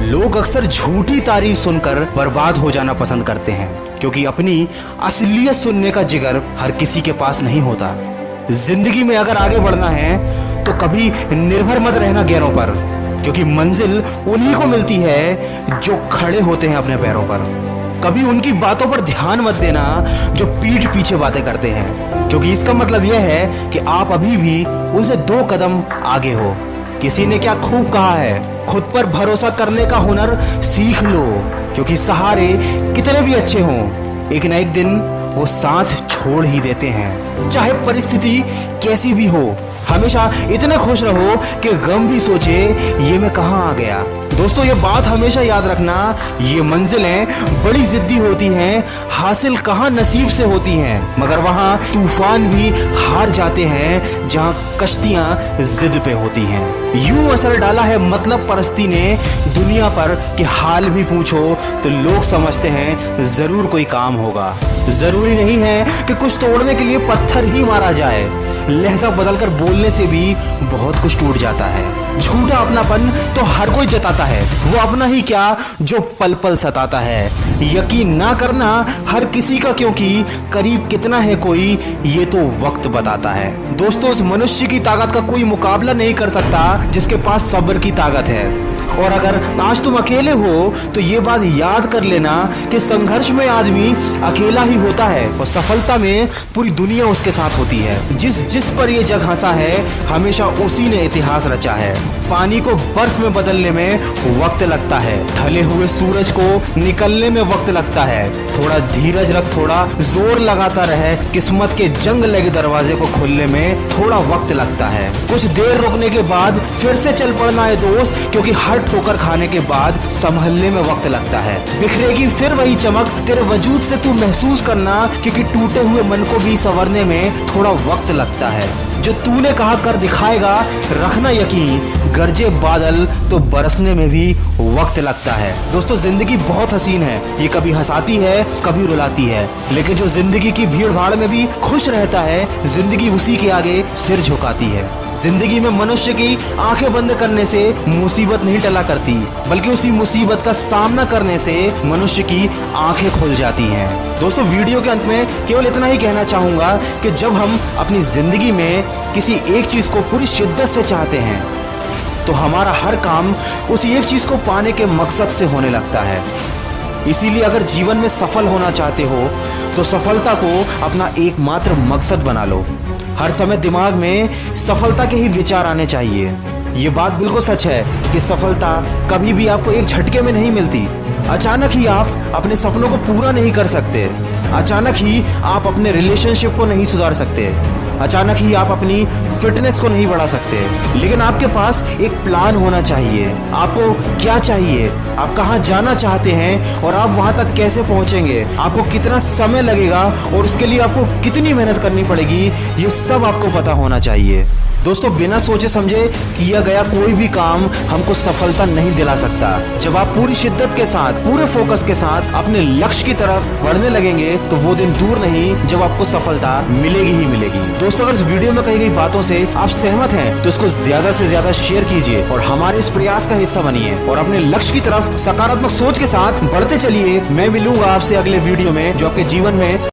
लोग अक्सर झूठी तारीफ सुनकर बर्बाद हो जाना पसंद करते हैं, क्योंकि अपनी असलियत सुनने का जिगर हर किसी के पास नहीं होता। जिंदगी में अगर आगे बढ़ना है तो कभी निर्भर मत रहना गैरों पर, क्योंकि मंजिल उन्हीं को मिलती है जो खड़े होते हैं अपने पैरों पर। कभी उनकी बातों पर ध्यान मत देना जो पीठ पीछे बातें करते हैं, क्योंकि इसका मतलब यह है कि आप अभी भी उनसे 2 कदम आगे हो। किसी ने क्या खूब कहा है, खुद पर भरोसा करने का हुनर सीख लो, क्योंकि सहारे कितने भी अच्छे हों, एक न एक दिन वो साथ छोड़ ही देते हैं। चाहे परिस्थिति कैसी भी हो, हमेशा इतने खुश रहो कि गम भी सोचे ये मैं कहाँ आ गया। दोस्तों, ये बात हमेशा याद रखना, ये मंजिलें बड़ी जिद्दी होती हैं, हासिल कहाँ नसीब से होती हैं, मगर वहाँ तूफान भी हार जाते हैं जहाँ कश्तियाँ जिद पे होती हैं। यूं असर डाला है मतलब परस्ती ने दुनिया पर कि हाल भी पूछो तो लोग समझते हैं जरूर कोई काम होगा। जरूरी नहीं है कि कुछ तोड़ने के लिए पत्थर ही मारा जाए, लहजा बदलकर बोलने से भी बहुत कुछ टूट जाता है। झूठा अपनापन तो हर कोई जताता है, वो अपना ही क्या जो पल पल सताता है। यकीन ना करना हर किसी का, क्योंकि करीब कितना है कोई ये तो वक्त बताता है। दोस्तों, उस मनुष्य की ताकत का कोई मुकाबला नहीं कर सकता जिसके पास सब्र की ताकत है। और अगर आज तुम अकेले हो तो ये बात याद कर लेना कि संघर्ष में आदमी अकेला ही होता है और सफलता में पूरी दुनिया उसके साथ होती है। जिस पर ये जग हंसा है हमेशा उसी ने इतिहास रचा है। पानी को बर्फ में बदलने में वक्त लगता है, ढले हुए सूरज को निकलने में वक्त लगता है। थोड़ा धीरज रख, थोड़ा जोर लगाता रहे, किस्मत के जंग लगे दरवाजे को खोलने में थोड़ा वक्त लगता है। कुछ देर रुकने के बाद फिर से चल पड़ना है दोस्त, क्योंकि हर ठोकर खाने के बाद संभलने में वक्त लगता है। बिखरेगी फिर वही चमक तेरे वजूद से तू महसूस करना, क्योंकि टूटे हुए मन को भी संवरने में थोड़ा वक्त लगता है। जो तूने कहा कर दिखाएगा, रखना यकीन, गरजे बादल तो बरसने में भी वक्त लगता है। दोस्तों, जिंदगी बहुत हसीन है, ये कभी हंसाती है कभी रुलाती है, लेकिन जो जिंदगी की भीड़ भाड़ में भी खुश रहता है, जिंदगी उसी के आगे सिर झुकाती है। जिंदगी में मनुष्य की आंखें बंद करने से मुसीबत नहीं टला करती, बल्कि उसी मुसीबत का सामना करने से मनुष्य की आंखें खुल जाती हैं। दोस्तों, वीडियो के अंत में केवल इतना ही कहना चाहूंगा कि जब हम अपनी जिंदगी में किसी एक चीज को पूरी शिद्दत से चाहते हैं तो हमारा हर काम उसी एक चीज को पाने के मकसद से होने लगता है। इसीलिए अगर जीवन में सफल होना चाहते हो तो सफलता को अपना एकमात्र मकसद बना लो। हर समय दिमाग में सफलता के ही विचार आने चाहिए। ये बात बिल्कुल सच है कि सफलता कभी भी आपको एक झटके में नहीं मिलती। अचानक ही आप अपने सपनों को पूरा नहीं कर सकते, अचानक ही आप अपने रिलेशनशिप को नहीं सुधार सकते, अचानक ही आप अपनी फिटनेस को नहीं बढ़ा सकते, लेकिन आपके पास एक प्लान होना चाहिए। आपको क्या चाहिए, आप कहाँ जाना चाहते हैं और आप वहां तक कैसे पहुंचेंगे, आपको कितना समय लगेगा और उसके लिए आपको कितनी मेहनत करनी पड़ेगी, ये सब आपको पता होना चाहिए। दोस्तों, बिना सोचे समझे किया गया कोई भी काम हमको सफलता नहीं दिला सकता। जब आप पूरी शिद्दत के साथ, पूरे फोकस के साथ अपने लक्ष्य की तरफ बढ़ने लगेंगे तो वो दिन दूर नहीं जब आपको सफलता मिलेगी ही मिलेगी। दोस्तों, अगर इस वीडियो में कही गई बातों से आप सहमत हैं तो इसको ज्यादा से ज्यादा शेयर कीजिए और हमारे इस प्रयास का हिस्सा बनिए और अपने लक्ष्य की तरफ सकारात्मक सोच के साथ बढ़ते चलिए। मैं मिलूंगा आपसे अगले वीडियो में जो आपके जीवन में